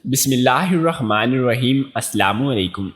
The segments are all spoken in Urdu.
بسم اللہ الرحمن الرحیم۔ السلام علیکم۔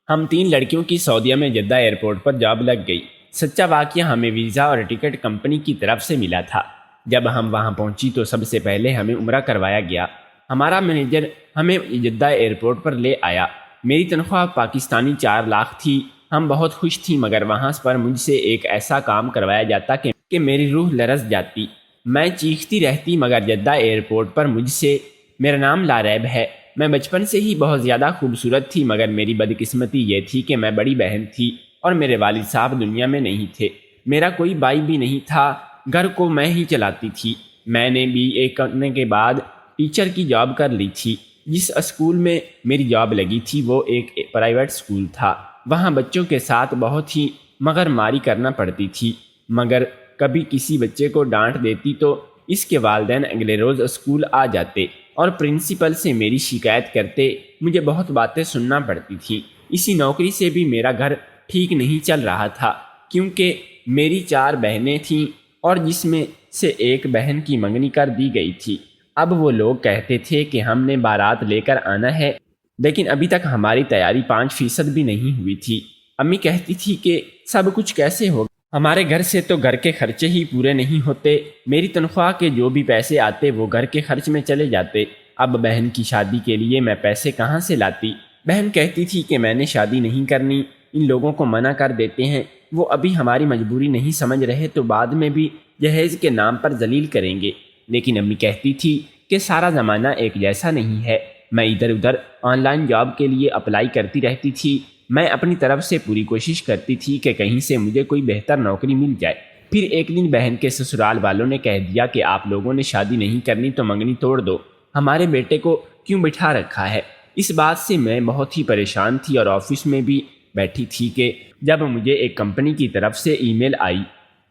ہم 3 لڑکیوں کی سعودیہ میں جدہ ایئرپورٹ پر جاب لگ گئی۔ سچا واقعہ ہمیں ویزا اور ٹکٹ کمپنی کی طرف سے ملا تھا۔ جب ہم وہاں پہنچی تو سب سے پہلے ہمیں عمرہ کروایا گیا۔ ہمارا مینیجر ہمیں جدہ ایئرپورٹ پر لے آیا۔ میری تنخواہ پاکستانی 4 لاکھ تھی۔ ہم بہت خوش تھیں، مگر وہاں پر مجھ سے ایک ایسا کام کروایا جاتا کہ میری روح لرز جاتی۔ میں چیختی رہتی، مگر جدہ ایئرپورٹ پر مجھ سے میرا نام لاریب ہے۔ میں بچپن سے ہی بہت زیادہ خوبصورت تھی، مگر میری بدقسمتی یہ تھی کہ میں بڑی بہن تھی اور میرے والد صاحب دنیا میں نہیں تھے۔ میرا کوئی بھائی بھی نہیں تھا۔ گھر کو میں ہی چلاتی تھی۔ میں نے BA کرنے کے بعد ٹیچر کی جاب کر لی تھی۔ جس اسکول میں میری جاب لگی تھی وہ ایک پرائیویٹ اسکول تھا۔ وہاں بچوں کے ساتھ بہت ہی مگر ماری کرنا پڑتی تھی، مگر کبھی کسی بچے کو ڈانٹ دیتی تو اس کے والدین اگلے روز اسکول آ جاتے اور پرنسپل سے میری شکایت کرتے۔ مجھے بہت باتیں سننا پڑتی تھیں۔ اسی نوکری سے بھی میرا گھر ٹھیک نہیں چل رہا تھا، کیونکہ میری 4 بہنیں تھیں اور جس میں سے ایک بہن کی منگنی کر دی گئی تھی۔ اب وہ لوگ کہتے تھے کہ ہم نے بارات لے کر آنا ہے، لیکن ابھی تک ہماری تیاری 5% بھی نہیں ہوئی تھی۔ امی کہتی تھی کہ سب کچھ کیسے ہوگا، ہمارے گھر سے تو گھر کے خرچے ہی پورے نہیں ہوتے۔ میری تنخواہ کے جو بھی پیسے آتے وہ گھر کے خرچ میں چلے جاتے۔ اب بہن کی شادی کے لیے میں پیسے کہاں سے لاتی؟ بہن کہتی تھی کہ میں نے شادی نہیں کرنی، ان لوگوں کو منع کر دیتے ہیں، وہ ابھی ہماری مجبوری نہیں سمجھ رہے تو بعد میں بھی جہیز کے نام پر ذلیل کریں گے۔ لیکن امی کہتی تھی کہ سارا زمانہ ایک جیسا نہیں ہے۔ میں ادھر ادھر آن لائن جاب کے لیے اپلائی کرتی رہتی تھی۔ میں اپنی طرف سے پوری کوشش کرتی تھی کہ کہیں سے مجھے کوئی بہتر نوکری مل جائے۔ پھر ایک دن بہن کے سسرال والوں نے کہہ دیا کہ آپ لوگوں نے شادی نہیں کرنی تو منگنی توڑ دو، ہمارے بیٹے کو کیوں بٹھا رکھا ہے؟ اس بات سے میں بہت ہی پریشان تھی اور آفس میں بھی بیٹھی تھی کہ جب مجھے ایک کمپنی کی طرف سے ای میل آئی۔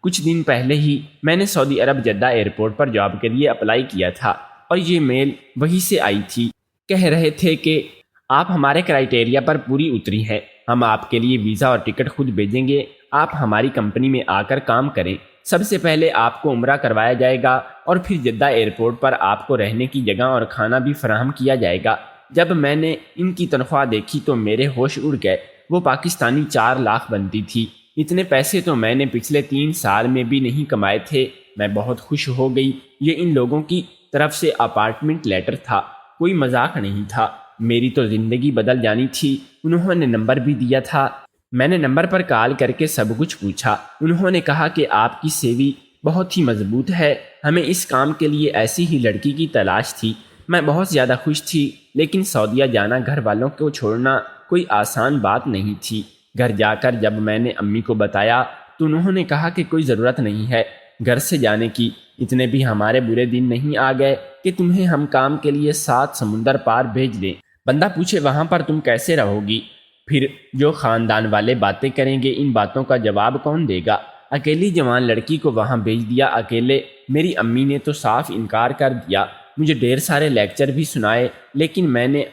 کچھ دن پہلے ہی میں نے سعودی عرب جدہ ایئرپورٹ پر جاب کے لیے اپلائی کیا تھا اور یہ میل وہی سے آئی تھی۔ کہہ رہے تھے کہ آپ ہمارے کرائیٹیریا پر پوری اتری ہیں، ہم آپ کے لیے ویزا اور ٹکٹ خود بھیجیں گے، آپ ہماری کمپنی میں آ کر کام کریں۔ سب سے پہلے آپ کو عمرہ کروایا جائے گا اور پھر جدہ ایئرپورٹ پر آپ کو رہنے کی جگہ اور کھانا بھی فراہم کیا جائے گا۔ جب میں نے ان کی تنخواہ دیکھی تو میرے ہوش اڑ گئے۔ وہ پاکستانی 4 لاکھ بنتی تھی۔ اتنے پیسے تو میں نے پچھلے 3 سال میں بھی نہیں کمائے تھے۔ میں بہت خوش ہو گئی۔ یہ ان لوگوں کی طرف سے اپارٹمنٹ لیٹر تھا، کوئی مذاق نہیں تھا۔ میری تو زندگی بدل جانی تھی۔ انہوں نے نمبر بھی دیا تھا۔ میں نے نمبر پر کال کر کے سب کچھ پوچھا۔ انہوں نے کہا کہ آپ کی CV بہت ہی مضبوط ہے، ہمیں اس کام کے لیے ایسی ہی لڑکی کی تلاش تھی۔ میں بہت زیادہ خوش تھی، لیکن سعودیہ جانا گھر والوں کو چھوڑنا کوئی آسان بات نہیں تھی۔ گھر جا کر جب میں نے امی کو بتایا تو انہوں نے کہا کہ کوئی ضرورت نہیں ہے گھر سے جانے کی، اتنے بھی ہمارے برے دن نہیں آ گئے کہ تمہیں ہم کام کے لیے 7 سمندر پار بھیج دیں۔ بندہ پوچھے وہاں پر تم کیسے رہو گی؟ پھر جو خاندان والے باتیں کریں گے، ان باتوں کا جواب کون دے گا؟ اکیلی جوان لڑکی کو وہاں بھیج دیا اکیلے۔ میری امی نے تو صاف انکار کر دیا۔ مجھے ڈھیر سارے لیکچر بھی سنائے، لیکن میں نے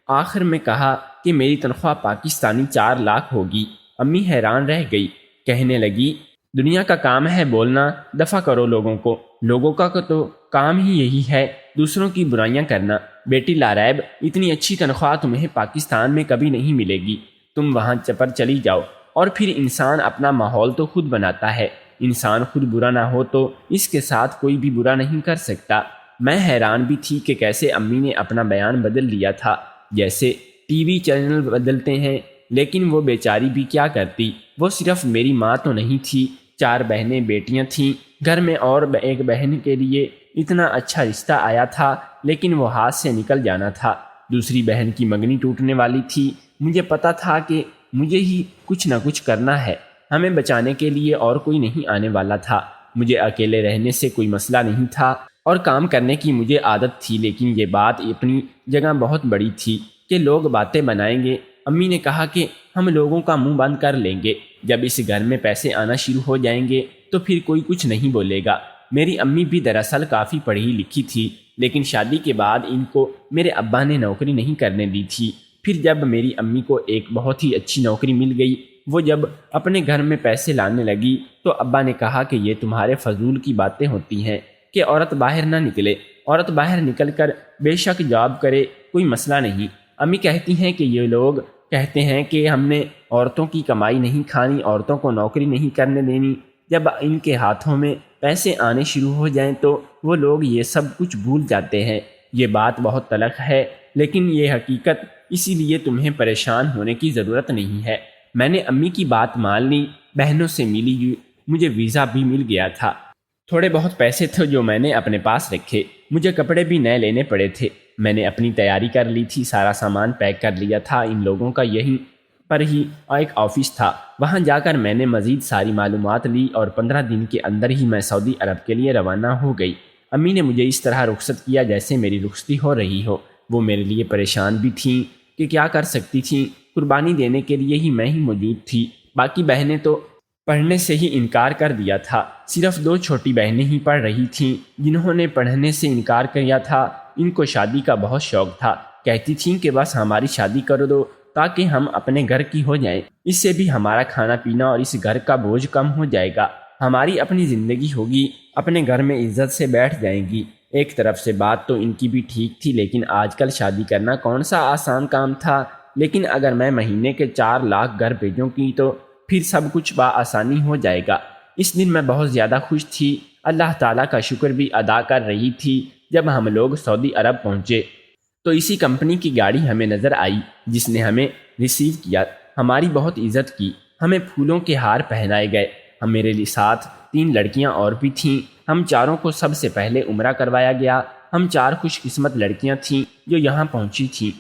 آخر میں کہا کہ میری تنخواہ پاکستانی 4 لاکھ ہوگی۔ امی حیران رہ گئی، کہنے لگی دنیا کا کام ہے بولنا، دفع کرو لوگوں کو۔ لوگوں کا تو کام ہی یہی ہے، دوسروں کی برائیاں کرنا۔ بیٹی لاریب، اتنی اچھی تنخواہ تمہیں پاکستان میں کبھی نہیں ملے گی۔ تم وہاں پر چلی جاؤ۔ اور پھر انسان اپنا ماحول تو خود بناتا ہے۔ انسان خود برا نہ ہو تو اس کے ساتھ کوئی بھی برا نہیں کر سکتا۔ میں حیران بھی تھی کہ کیسے امی نے اپنا بیان بدل لیا تھا، جیسے TV چینل بدلتے ہیں۔ لیکن وہ بیچاری بھی کیا کرتی، وہ صرف میری ماں تو نہیں تھی، 4 بہنیں بیٹیاں تھیں۔ گھر میں اور ایک بہن کے لیے اتنا اچھا رشتہ آیا تھا، لیکن وہ ہاتھ سے نکل جانا تھا۔ دوسری بہن کی منگنی ٹوٹنے والی تھی۔ مجھے پتا تھا کہ مجھے ہی کچھ نہ کچھ کرنا ہے، ہمیں بچانے کے لیے اور کوئی نہیں آنے والا تھا۔ مجھے اکیلے رہنے سے کوئی مسئلہ نہیں تھا اور کام کرنے کی مجھے عادت تھی، لیکن یہ بات اپنی جگہ بہت بڑی تھی کہ لوگ باتیں بنائیں گے۔ امی نے کہا کہ ہم لوگوں کا منہ بند کر لیں گے، جب اس گھر میں پیسے آنا شروع ہو جائیں گے تو پھر کوئی کچھ نہیں بولے گا۔ میری امی بھی دراصل کافی پڑھی لکھی تھی، لیکن شادی کے بعد ان کو میرے ابا نے نوکری نہیں کرنے دی تھی۔ پھر جب میری امی کو ایک بہت ہی اچھی نوکری مل گئی، وہ جب اپنے گھر میں پیسے لانے لگی تو ابا نے کہا کہ یہ تمہارے فضول کی باتیں ہوتی ہیں کہ عورت باہر نہ نکلے۔ عورت باہر نکل کر بے شک جاب کرے، کوئی مسئلہ نہیں۔ امی کہتی ہیں کہ یہ لوگ کہتے ہیں کہ ہم نے عورتوں کی کمائی نہیں کھانی، عورتوں کو نوکری نہیں کرنے دینی۔ جب ان کے ہاتھوں میں پیسے آنے شروع ہو جائیں تو وہ لوگ یہ سب کچھ بھول جاتے ہیں۔ یہ بات بہت تلخ ہے لیکن یہ حقیقت، اسی لیے تمہیں پریشان ہونے کی ضرورت نہیں ہے۔ میں نے امی کی بات مان لی، بہنوں سے ملی، مجھے ویزا بھی مل گیا تھا۔ تھوڑے بہت پیسے تھے جو میں نے اپنے پاس رکھے، مجھے کپڑے بھی نئے لینے پڑے تھے۔ میں نے اپنی تیاری کر لی تھی، سارا سامان پیک کر لیا تھا۔ ان لوگوں کا یہیں پر ہی ایک آفس تھا، وہاں جا کر میں نے مزید ساری معلومات لی اور 15 دن کے اندر ہی میں سعودی عرب کے لیے روانہ ہو گئی۔ امی نے مجھے اس طرح رخصت کیا جیسے میری رخصتی ہو رہی ہو۔ وہ میرے لیے پریشان بھی تھیں کہ کیا کر سکتی تھیں، قربانی دینے کے لیے ہی میں ہی موجود تھی۔ باقی بہنیں تو پڑھنے سے ہی انکار کر دیا تھا، صرف 2 چھوٹی بہنیں ہی پڑھ رہی تھیں جنہوں نے پڑھنے سے انکار کیا تھا۔ ان کو شادی کا بہت شوق تھا، کہتی تھیں کہ بس ہماری شادی کر دو تاکہ ہم اپنے گھر کی ہو جائیں، اس سے بھی ہمارا کھانا پینا اور اس گھر کا بوجھ کم ہو جائے گا، ہماری اپنی زندگی ہوگی، اپنے گھر میں عزت سے بیٹھ جائیں گی۔ ایک طرف سے بات تو ان کی بھی ٹھیک تھی، لیکن آج کل شادی کرنا کون سا آسان کام تھا۔ لیکن اگر میں مہینے کے 4 لاکھ گھر بھیجوں گی تو پھر سب کچھ بآسانی ہو جائے گا۔ اس دن میں بہت زیادہ خوش تھی، اللہ تعالیٰ کا شکر بھی ادا کر رہی تھی۔ جب ہم لوگ سعودی عرب پہنچے تو اسی کمپنی کی گاڑی ہمیں نظر آئی جس نے ہمیں ریسیو کیا، ہماری بہت عزت کی، ہمیں پھولوں کے ہار پہنائے گئے۔ میرے لیے ساتھ 3 لڑکیاں اور بھی تھیں، ہم چاروں کو سب سے پہلے عمرہ کروایا گیا۔ ہم 4 خوش قسمت لڑکیاں تھیں جو یہاں پہنچی تھیں،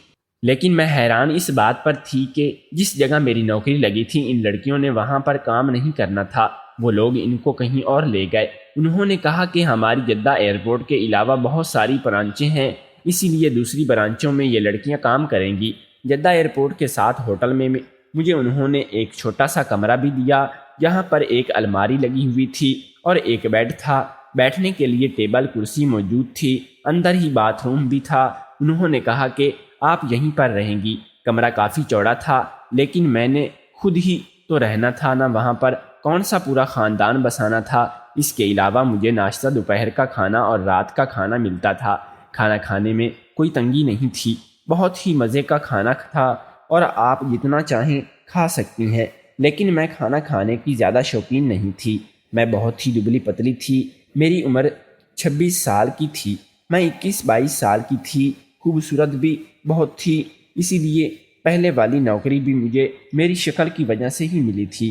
لیکن میں حیران اس بات پر تھی کہ جس جگہ میری نوکری لگی تھی ان لڑکیوں نے وہاں پر کام نہیں کرنا تھا، وہ لوگ ان کو کہیں اور لے گئے۔ انہوں نے کہا کہ ہماری جدہ ایئرپورٹ کے علاوہ بہت ساری برانچیں ہیں، اسی لیے دوسری برانچوں میں یہ لڑکیاں کام کریں گی۔ جدہ ایئرپورٹ کے ساتھ ہوٹل میں مجھے انہوں نے ایک چھوٹا سا کمرہ بھی دیا، جہاں پر ایک الماری لگی ہوئی تھی اور ایک بیڈ تھا، بیٹھنے کے لیے ٹیبل کرسی موجود تھی، اندر ہی باتھ روم بھی تھا۔ انہوں نے کہا کہ آپ یہیں پر رہیں گی۔ کمرہ کافی چوڑا تھا لیکن میں نے خود ہی تو رہنا تھا نہ، وہاں پر کون سا پورا خاندان بسانا تھا۔ اس کے علاوہ مجھے ناشتہ، دوپہر کا کھانا اور رات کا کھانا ملتا تھا۔ کھانا کھانے میں کوئی تنگی نہیں تھی، بہت ہی مزے کا کھانا تھا اور آپ جتنا چاہیں کھا سکتی ہیں، لیکن میں کھانا کھانے کی زیادہ شوقین نہیں تھی۔ میں بہت ہی دبلی پتلی تھی، میری عمر 26 سال کی تھی، میں 21-22 سال کی تھی، خوبصورت بھی بہت تھی، اسی لیے پہلے والی نوکری بھی مجھے میری شکل کی وجہ سے ہی ملی تھی،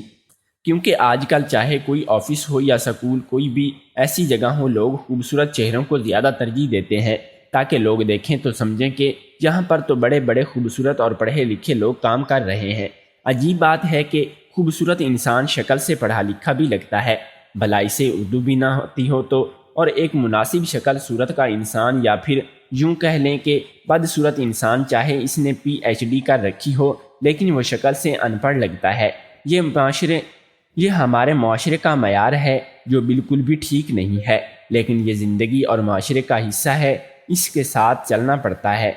کیونکہ آج کل چاہے کوئی آفس ہو یا سکول، کوئی بھی ایسی جگہ ہو، لوگ خوبصورت چہروں کو زیادہ ترجیح دیتے ہیں تاکہ لوگ دیکھیں تو سمجھیں کہ یہاں پر تو بڑے بڑے خوبصورت اور پڑھے لکھے لوگ کام کر رہے ہیں۔ عجیب بات ہے کہ خوبصورت انسان شکل سے پڑھا لکھا بھی لگتا ہے، بھلا اسے اردو بھی نہ ہوتی ہو تو، اور ایک مناسب شکل صورت کا انسان، یا پھر یوں کہہ لیں کہ بدصورت انسان، چاہے اس نے PhD کر رکھی ہو لیکن وہ شکل سے ان پڑھ لگتا ہے۔ یہ ہمارے معاشرے کا معیار ہے جو بالکل بھی ٹھیک نہیں ہے، لیکن یہ زندگی اور معاشرے کا حصہ ہے، اس کے ساتھ چلنا پڑتا ہے۔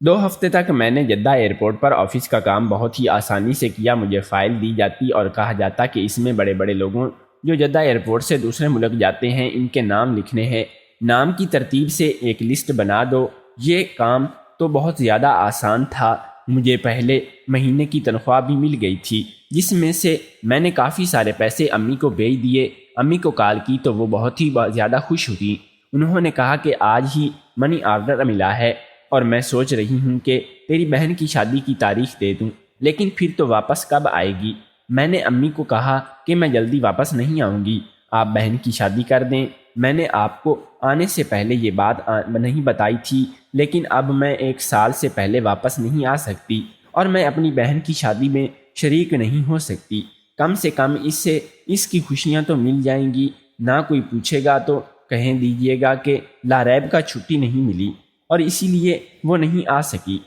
2 ہفتے تک میں نے جدہ ایئرپورٹ پر آفس کا کام بہت ہی آسانی سے کیا۔ مجھے فائل دی جاتی اور کہا جاتا کہ اس میں بڑے بڑے لوگوں جو جدہ ایئرپورٹ سے دوسرے ملک جاتے ہیں ان کے نام لکھنے ہیں، نام کی ترتیب سے ایک لسٹ بنا دو۔ یہ کام تو بہت زیادہ آسان تھا، مجھے پہلے مہینے کی تنخواہ بھی مل گئی تھی، جس میں سے میں نے کافی سارے پیسے امی کو بھیج دیے۔ امی کو کال کی تو وہ بہت ہی زیادہ خوش ہوئی، انہوں نے کہا کہ آج ہی منی آرڈر ملا ہے اور میں سوچ رہی ہوں کہ تیری بہن کی شادی کی تاریخ دے دوں، لیکن پھر تو واپس کب آئے گی؟ میں نے امی کو کہا کہ میں جلدی واپس نہیں آؤں گی، آپ بہن کی شادی کر دیں۔ میں نے آپ کو آنے سے پہلے یہ بات نہیں بتائی تھی، لیکن اب میں 1 سال سے پہلے واپس نہیں آ سکتی اور میں اپنی بہن کی شادی میں شریک نہیں ہو سکتی۔ کم سے کم اس کی خوشیاں تو مل جائیں گی، نہ کوئی پوچھے گا تو کہہ دیجیے گا کہ لاریب کا چھٹی نہیں ملی اور اسی لیے وہ نہیں آ سکی۔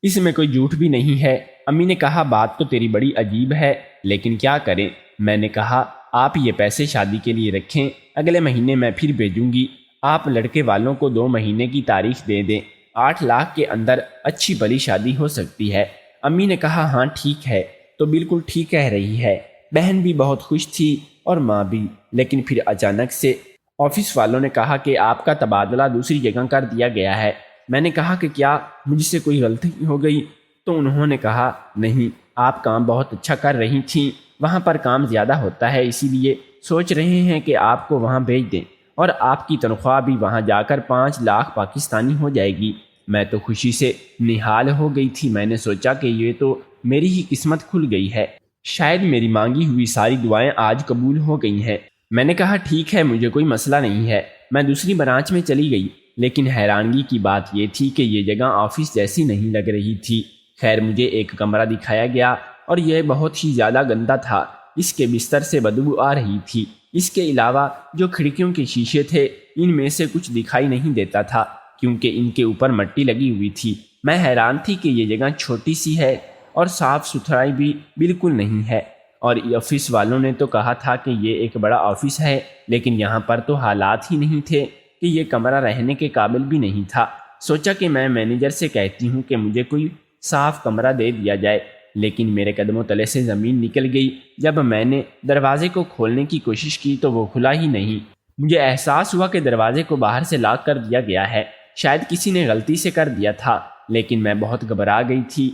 اس میں کوئی جھوٹ بھی نہیں ہے۔ امی نے کہا بات تو تیری بڑی عجیب ہے، لیکن کیا کریں؟ میں نے کہا آپ یہ پیسے شادی کے لیے رکھیں، اگلے مہینے میں پھر بھیجوں گی۔ آپ لڑکے والوں کو 2 مہینے کی تاریخ دے دیں، 8 لاکھ کے اندر اچھی بڑی شادی ہو سکتی ہے۔ امی نے کہا ہاں ٹھیک ہے، تو بالکل ٹھیک کہہ رہی ہے۔ بہن بھی بہت خوش تھی اور ماں بھی، لیکن پھر اچانک سے آفس والوں نے کہا کہ آپ کا تبادلہ دوسری جگہ کر دیا گیا ہے۔ میں نے کہا کہ کیا مجھ سے کوئی غلطی ہو گئی؟ تو انہوں نے کہا نہیں، آپ کام بہت اچھا کر رہی تھیں، وہاں پر کام زیادہ ہوتا ہے، اسی لیے سوچ رہے ہیں کہ آپ کو وہاں بھیج دیں، اور آپ کی تنخواہ بھی وہاں جا کر 5 لاکھ پاکستانی ہو جائے گی۔ میں تو خوشی سے نہال ہو گئی تھی، میں نے سوچا کہ یہ تو میری ہی قسمت کھل گئی ہے، شاید میری مانگی ہوئی ساری دعائیں آج قبول ہو گئی ہیں۔ میں نے کہا ٹھیک ہے، مجھے کوئی مسئلہ نہیں ہے۔ میں دوسری برانچ میں چلی گئی، لیکن حیرانگی کی بات یہ تھی کہ یہ جگہ آفس جیسی نہیں لگ رہی تھی۔ خیر، مجھے ایک کمرہ دکھایا گیا اور یہ بہت ہی زیادہ گندا تھا، اس کے بستر سے بدبو آ رہی تھی۔ اس کے علاوہ جو کھڑکیوں کے شیشے تھے ان میں سے کچھ دکھائی نہیں دیتا تھا کیونکہ ان کے اوپر مٹی لگی ہوئی تھی۔ میں حیران تھی کہ یہ جگہ چھوٹی سی ہے اور صاف ستھرائی بھی بالکل نہیں ہے، اور آفس والوں نے تو کہا تھا کہ یہ ایک بڑا آفس ہے، لیکن یہاں پر تو حالات ہی نہیں تھے کہ یہ کمرہ رہنے کے قابل بھی نہیں تھا۔ سوچا کہ میں مینیجر سے کہتی ہوں کہ مجھے کوئی صاف کمرہ دے دیا جائے، لیکن میرے قدموں تلے سے زمین نکل گئی۔ جب میں نے دروازے کو کھولنے کی کوشش کی تو وہ کھلا ہی نہیں۔ مجھے احساس ہوا کہ دروازے کو باہر سے لاک کر دیا گیا ہے، شاید کسی نے غلطی سے کر دیا تھا، لیکن میں بہت گھبرا گئی تھی۔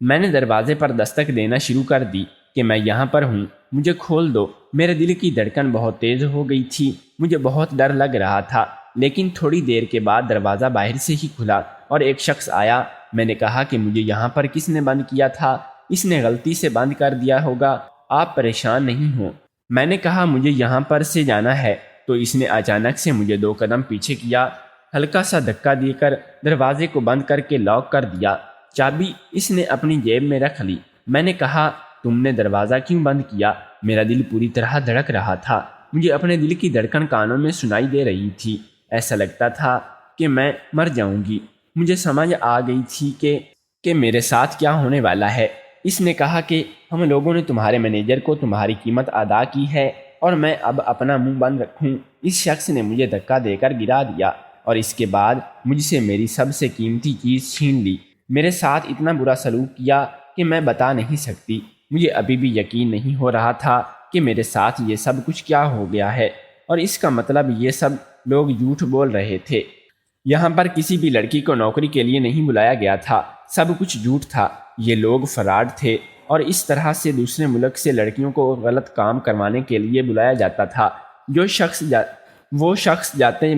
میں نے دروازے پر دستک دینا شروع کر دی کہ میں یہاں پر ہوں، مجھے کھول دو۔ میرے دل کی دھڑکن بہت تیز ہو گئی تھی، مجھے بہت ڈر لگ رہا تھا، لیکن تھوڑی دیر کے بعد دروازہ باہر سے ہی کھلا اور ایک شخص آیا۔ میں نے کہا کہ مجھے یہاں پر کس نے بند کیا تھا؟ اس نے غلطی سے بند کر دیا ہوگا، آپ پریشان نہیں ہوں۔ میں نے کہا مجھے یہاں پر سے جانا ہے، تو اس نے اچانک سے مجھے 2 قدم پیچھے کیا، ہلکا سا دھکا دے کر دروازے کو بند کر کے لاک کر دیا۔ چابی اس نے اپنی جیب میں رکھ لی۔ میں نے کہا تم نے دروازہ کیوں بند کیا؟ میرا دل پوری طرح دھڑک رہا تھا، مجھے اپنے دل کی دھڑکن کانوں میں سنائی دے رہی تھی، ایسا لگتا تھا کہ میں مر جاؤں گی۔ مجھے سمجھ آ گئی تھی کہ میرے ساتھ کیا ہونے والا ہے۔ اس نے کہا کہ ہم لوگوں نے تمہارے مینیجر کو تمہاری قیمت ادا کی ہے اور میں اب اپنا منہ بند رکھوں۔ اس شخص نے مجھے دھکا دے کر گرا دیا اور اس کے بعد مجھ سے میری سب سے قیمتی چیز چھین لی۔ میرے ساتھ اتنا برا سلوک کیا کہ میں بتا نہیں سکتی۔ مجھے ابھی بھی یقین نہیں ہو رہا تھا کہ میرے ساتھ یہ سب کچھ کیا ہو گیا ہے، اور اس کا مطلب یہ سب لوگ جھوٹ بول رہے تھے۔ یہاں پر کسی بھی لڑکی کو نوکری کے لیے نہیں بلایا گیا تھا، سب کچھ جھوٹ تھا، یہ لوگ فراڈ تھے، اور اس طرح سے دوسرے ملک سے لڑکیوں کو غلط کام کروانے کے لیے بلایا جاتا تھا۔ وہ شخص جاتے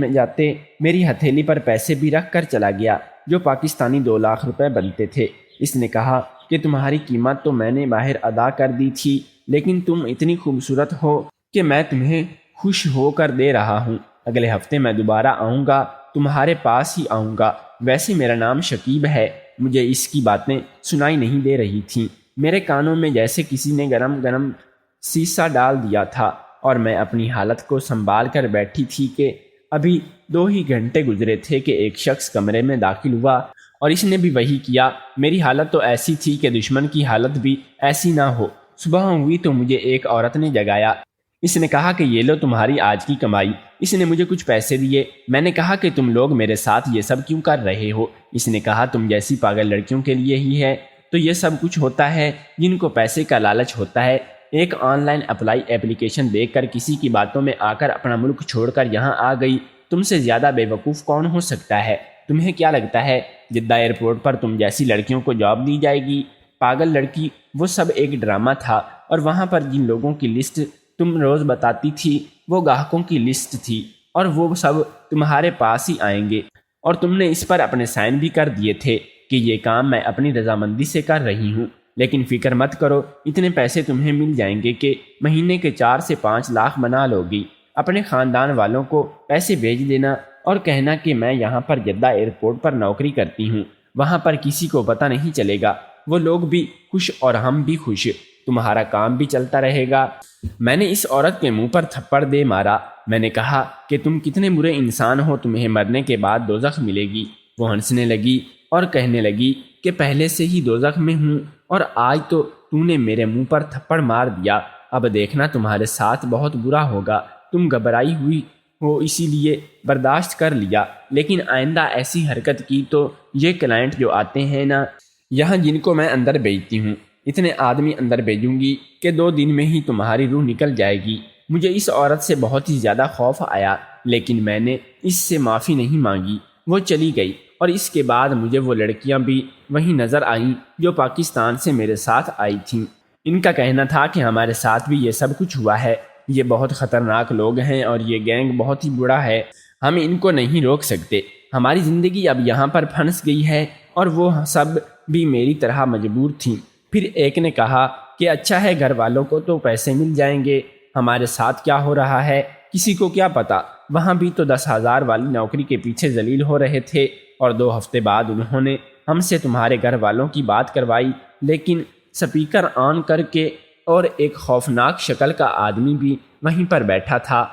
میری ہتھیلی پر پیسے بھی رکھ کر چلا گیا جو پاکستانی 2 لاکھ روپے بنتے تھے۔ اس نے کہا کہ تمہاری قیمت تو میں نے باہر ادا کر دی تھی، لیکن تم اتنی خوبصورت ہو کہ میں تمہیں خوش ہو کر دے رہا ہوں۔ اگلے ہفتے میں دوبارہ آؤں گا، تمہارے پاس ہی آؤں گا۔ ویسے میرا نام شکیب ہے۔ مجھے اس کی باتیں سنائی نہیں دے رہی تھیں، میرے کانوں میں جیسے کسی نے گرم سیسا ڈال دیا تھا، اور میں اپنی حالت کو سنبھال کر بیٹھی تھی کہ ابھی 2 ہی گھنٹے گزرے تھے کہ ایک شخص کمرے میں داخل ہوا اور اس نے بھی وہی کیا۔ میری حالت تو ایسی تھی کہ دشمن کی حالت بھی ایسی نہ ہو۔ صبح ہوئی تو مجھے ایک عورت نے جگایا۔ اس نے کہا کہ یہ لو تمہاری آج کی کمائی۔ اس نے مجھے کچھ پیسے دیے۔ میں نے کہا کہ تم لوگ میرے ساتھ یہ سب کیوں کر رہے ہو؟ اس نے کہا تم جیسی پاگل لڑکیوں کے لیے ہی ہے تو یہ سب کچھ ہوتا ہے، جن کو پیسے کا لالچ ہوتا ہے۔ ایک آن لائن اپلیکیشن دیکھ کر کسی کی باتوں میں آ کر اپنا ملک چھوڑ کر یہاں آ گئی۔ تم سے زیادہ بے وقوف کون ہو سکتا ہے؟ تمہیں کیا لگتا ہے جدہ ایئرپورٹ پر تم جیسی لڑکیوں کو جاب دی جائے گی؟ پاگل لڑکی، وہ سب ایک ڈرامہ تھا، اور وہاں پر جن لوگوں کی لسٹ تم روز بتاتی تھی وہ گاہکوں کی لسٹ تھی، اور وہ سب تمہارے پاس ہی آئیں گے، اور تم نے اس پر اپنے سائن بھی کر دیے تھے کہ یہ کام میں اپنی رضامندی سے کر رہی ہوں۔ لیکن فکر مت کرو، اتنے پیسے تمہیں مل جائیں گے کہ مہینے کے 4 سے 5 لاکھ بنا لو گی۔ اپنے خاندان والوں کو پیسے بھیج دینا اور کہنا کہ میں یہاں پر جدہ ایئرپورٹ پر نوکری کرتی ہوں، وہاں پر کسی کو پتہ نہیں چلے گا، وہ لوگ بھی خوش اور ہم بھی خوش، تمہارا کام بھی چلتا رہے گا۔ میں نے اس عورت کے منہ پر تھپڑ دے مارا۔ میں نے کہا کہ تم کتنے برے انسان ہو، تمہیں مرنے کے بعد دوزخ ملے گی۔ وہ ہنسنے لگی اور کہنے لگی کہ پہلے سے ہی دوزخ میں ہوں، اور آج تو نے میرے منہ پر تھپڑ مار دیا، اب دیکھنا تمہارے ساتھ بہت برا ہوگا۔ تم گھبرائی ہوئی ہو اسی لیے برداشت کر لیا، لیکن آئندہ ایسی حرکت کی تو یہ کلائنٹ جو آتے ہیں نا یہاں، جن کو میں اندر بھیجتی ہوں، اتنے آدمی اندر بھیجوں گی کہ 2 دن میں ہی تمہاری روح نکل جائے گی۔ مجھے اس عورت سے بہت ہی زیادہ خوف آیا، لیکن میں نے اس سے معافی نہیں مانگی۔ وہ چلی گئی اور اس کے بعد مجھے وہ لڑکیاں بھی وہیں نظر آئیں جو پاکستان سے میرے ساتھ آئی تھیں۔ ان کا کہنا تھا کہ ہمارے ساتھ بھی یہ سب کچھ ہوا ہے، یہ بہت خطرناک لوگ ہیں اور یہ گینگ بہت ہی برا ہے، ہم ان کو نہیں روک سکتے، ہماری زندگی اب یہاں پر پھنس گئی ہے، اور وہ سب بھی میری طرح مجبور تھیں۔ پھر ایک نے کہا کہ اچھا ہے، گھر والوں کو تو پیسے مل جائیں گے، ہمارے ساتھ کیا ہو رہا ہے کسی کو کیا پتا، وہاں بھی تو 10,000 والی نوکری کے پیچھے ذلیل ہو رہے تھے، اور 2 ہفتے بعد انہوں نے ہم سے تمہارے گھر والوں کی بات کروائی، لیکن سپیکر آن کر کے، اور ایک خوفناک شکل کا آدمی بھی وہیں پر بیٹھا تھا۔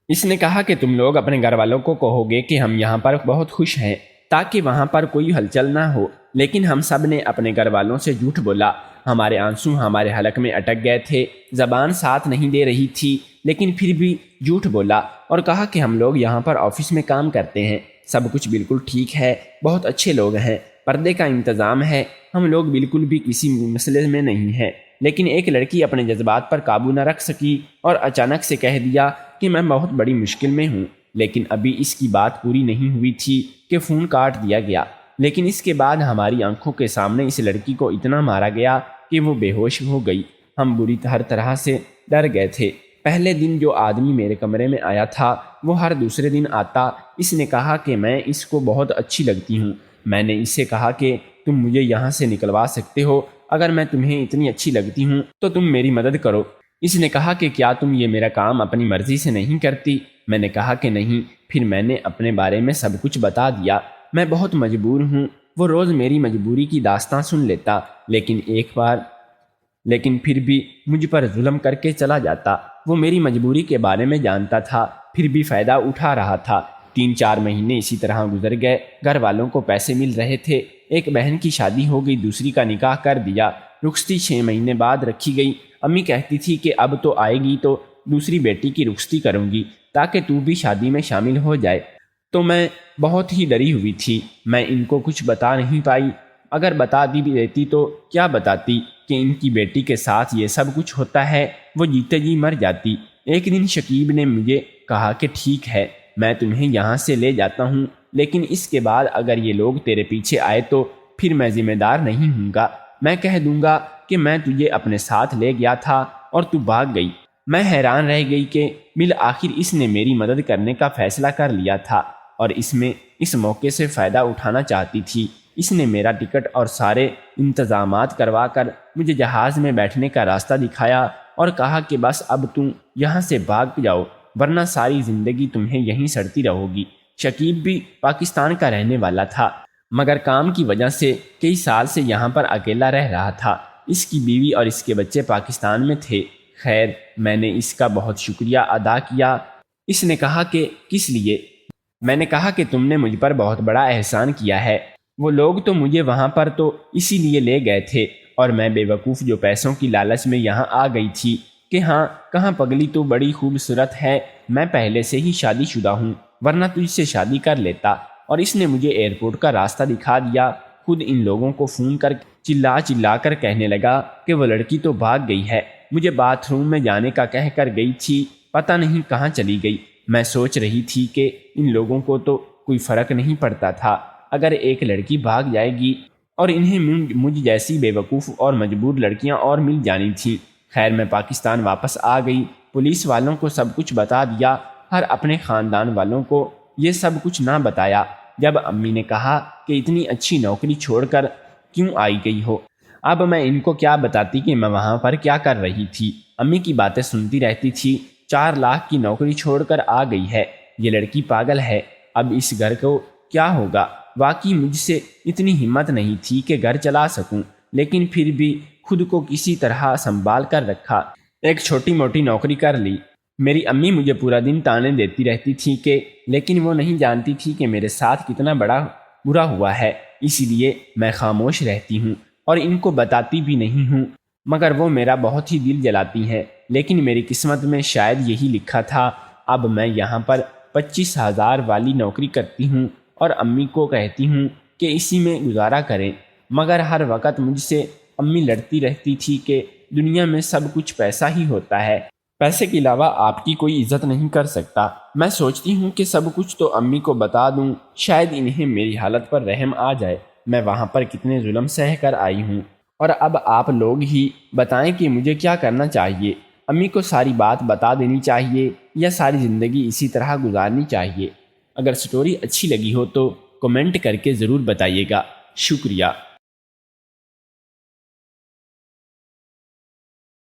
اس نے کہا کہ تم لوگ اپنے گھر والوں کو کہو گے کہ ہم یہاں پر بہت خوش ہیں تاکہ وہاں پر کوئی ہلچل نہ ہو، لیکن ہم سب نے اپنے گھر والوں سے جھوٹ بولا، ہمارے آنسو ہمارے حلق میں اٹک گئے تھے، زبان ساتھ نہیں دے رہی تھی، لیکن پھر بھی جھوٹ بولا اور کہا کہ ہم لوگ یہاں پر آفس میں کام کرتے ہیں، سب کچھ بالکل ٹھیک ہے، بہت اچھے لوگ ہیں، پردے کا انتظام ہے، ہم لوگ بالکل بھی کسی مسئلے میں نہیں ہیں۔ لیکن ایک لڑکی اپنے جذبات پر قابو نہ رکھ سکی اور اچانک سے کہہ دیا کہ میں بہت بڑی مشکل میں ہوں، لیکن ابھی اس کی بات پوری نہیں ہوئی تھی کہ فون کاٹ دیا گیا۔ لیکن اس کے بعد ہماری آنکھوں کے سامنے اس لڑکی کو اتنا مارا گیا کہ وہ بے ہوش ہو گئی، ہم بری ہر طرح سے ڈر گئے تھے۔ پہلے دن جو آدمی میرے کمرے میں آیا تھا وہ ہر دوسرے دن آتا، اس نے کہا کہ میں اس کو بہت اچھی لگتی ہوں، میں نے اس سے کہا کہ تم مجھے یہاں سے نکلوا سکتے ہو، اگر میں تمہیں اتنی اچھی لگتی ہوں تو تم میری مدد کرو۔ اس نے کہا کہ کیا تم یہ میرا کام اپنی مرضی سے نہیں کرتی؟ میں نے کہا کہ نہیں، پھر میں نے اپنے بارے میں سب کچھ بتا دیا، میں بہت مجبور ہوں۔ وہ روز میری مجبوری کی داستان سن لیتا، لیکن پھر بھی مجھ پر ظلم کر کے چلا جاتا۔ وہ میری مجبوری کے بارے میں جانتا تھا، پھر بھی فائدہ اٹھا رہا تھا۔ 3-4 مہینے اسی طرح گزر گئے، گھر والوں کو پیسے مل رہے تھے، ایک بہن کی شادی ہو گئی، دوسری کا نکاح کر دیا، رخصتی 6 مہینے بعد رکھی گئی۔ امی کہتی تھی کہ اب تو آئے گی تو دوسری بیٹی کی رخصتی کروں گی تاکہ تو بھی شادی میں شامل ہو جائے، تو میں بہت ہی ڈری ہوئی تھی، میں ان کو کچھ بتا نہیں پائی، اگر بتا دی بھی دیتی تو کیا بتاتی کہ ان کی بیٹی کے ساتھ یہ سب کچھ ہوتا ہے، وہ جیتے جی مر جاتی۔ ایک دن شکیب نے مجھے کہا کہ ٹھیک ہے، میں تمہیں یہاں سے لے جاتا ہوں، لیکن اس کے بعد اگر یہ لوگ تیرے پیچھے آئے تو پھر میں ذمہ دار نہیں ہوں گا، میں کہہ دوں گا کہ میں تجھے اپنے ساتھ لے گیا تھا اور تو بھاگ گئی۔ میں حیران رہ گئی کہ بالآخر اس نے میری مدد کرنے کا فیصلہ کر لیا تھا اور اس موقع سے فائدہ اٹھانا چاہتی تھی۔ اس نے میرا ٹکٹ اور سارے انتظامات کروا کر مجھے جہاز میں بیٹھنے کا راستہ دکھایا اور کہا کہ بس اب تم یہاں سے بھاگ جاؤ ورنہ ساری زندگی تمہیں یہیں سڑتی رہو گی۔ شکیب بھی پاکستان کا رہنے والا تھا، مگر کام کی وجہ سے کئی سال سے یہاں پر اکیلا رہ رہا تھا، اس کی بیوی اور اس کے بچے پاکستان میں تھے۔ خیر، میں نے اس کا بہت شکریہ ادا کیا۔ اس نے کہا کہ کس لیے؟ میں نے کہا کہ تم نے مجھ پر بہت بڑا احسان کیا ہے، وہ لوگ تو مجھے وہاں پر تو اسی لیے لے گئے تھے، اور میں بے وقوف جو پیسوں کی لالچ میں یہاں آ گئی تھی کہ ہاں کہاں پگلی تو بڑی خوبصورت ہے، میں پہلے سے ہی شادی شدہ ہوں ورنہ تجھ سے شادی کر لیتا۔ اور اس نے مجھے ایئرپورٹ کا راستہ دکھا دیا، خود ان لوگوں کو فون کر چلا کر کہنے لگا کہ وہ لڑکی تو بھاگ گئی ہے، مجھے باتھ روم میں جانے کا کہہ کر گئی تھی، پتہ نہیں کہاں چلی گئی۔ میں سوچ رہی تھی کہ ان لوگوں کو تو کوئی فرق نہیں پڑتا تھا، اگر ایک لڑکی بھاگ جائے گی اور انہیں مجھ جیسی بے وقوف اور مجبور لڑکیاں اور مل جانی تھیں۔ خیر، میں پاکستان واپس آ گئی، پولیس والوں کو سب کچھ بتا دیا، ہر اپنے خاندان والوں کو یہ سب کچھ نہ بتایا۔ جب امی نے کہا کہ اتنی اچھی نوکری چھوڑ کر کیوں آئی گئی ہو، اب میں ان کو کیا بتاتی کہ میں وہاں پر کیا کر رہی تھی۔ امی کی باتیں سنتی رہتی تھی، 4 لاکھ کی نوکری چھوڑ کر آ گئی ہے، یہ لڑکی پاگل ہے، اب اس گھر کو کیا ہوگا۔ واقعی مجھ سے اتنی ہمت نہیں تھی کہ گھر چلا سکوں، لیکن پھر بھی خود کو کسی طرح سنبھال کر رکھا، ایک چھوٹی موٹی نوکری کر لی۔ میری امی مجھے پورا دن تانے دیتی رہتی تھی کہ لیکن وہ نہیں جانتی تھی کہ میرے ساتھ کتنا برا ہوا ہے، اسی لیے میں خاموش رہتی ہوں اور ان کو بتاتی بھی نہیں ہوں، مگر وہ میرا بہت ہی دل جلاتی ہیں۔ لیکن میری قسمت میں شاید یہی لکھا تھا، اب میں یہاں پر 25,000 والی نوکری کرتی ہوں اور امی کو کہتی ہوں کہ اسی میں گزارا کریں، مگر ہر وقت مجھ سے امی لڑتی رہتی تھی کہ دنیا میں سب کچھ پیسہ ہی ہوتا ہے، پیسے کے علاوہ آپ کی کوئی عزت نہیں کر سکتا۔ میں سوچتی ہوں کہ سب کچھ تو امی کو بتا دوں، شاید انہیں میری حالت پر رحم آ جائے۔ میں وہاں پر کتنے ظلم سہ کر آئی ہوں، اور اب آپ لوگ ہی بتائیں کہ مجھے کیا کرنا چاہیے۔ امی کو ساری بات بتا دینی چاہیے یا ساری زندگی اسی طرح گزارنی چاہیے؟ اگر سٹوری اچھی لگی ہو تو کمنٹ کر کے ضرور بتائیے گا۔ شکریہ۔